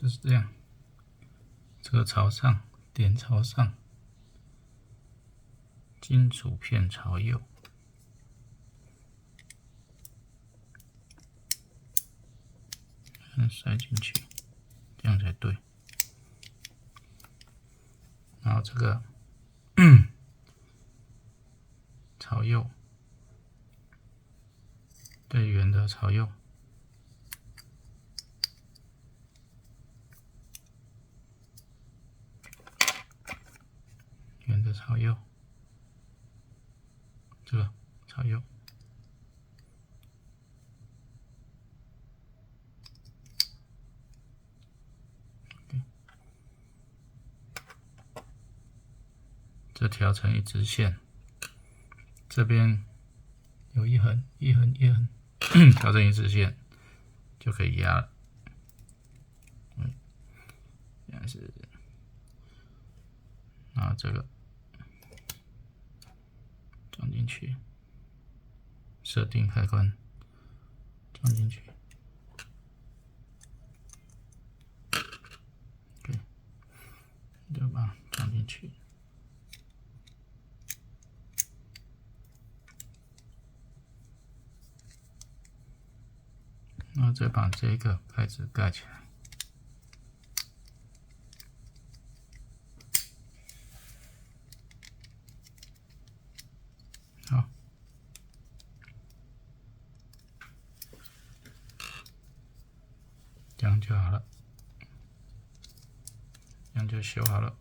就是这样，这个朝上，点朝上，金属片朝右，塞进去，这样才对。然后这个朝右，对圆的朝右。圆的朝右，这个朝右，这调成一直线，这边有一横，一横，一横，调成一直线就可以压了。现在是，然后这个装进去，设定开关，装进去。OK， 就把它装进去。然后再把这个盖子盖起来。好，这样就好了，这样就修好了。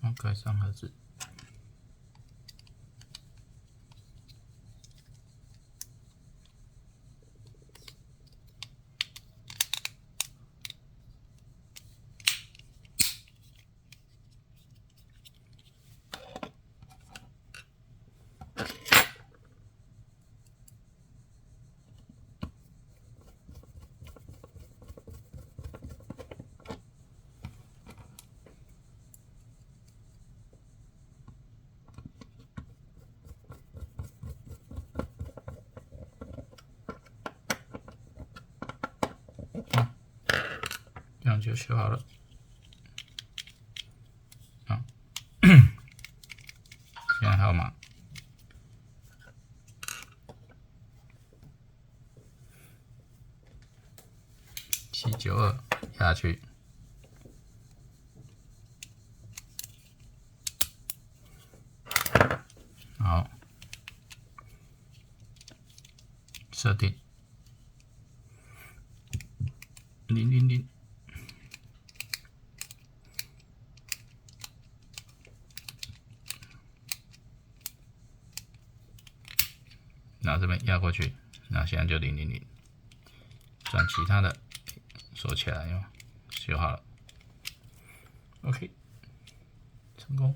然后盖上盒子。这样就修好了。好，现在号码792下去，好，设定000。然后这边压过去，那现在就000，转其他的锁起来哟，修好了 ，OK， 成功。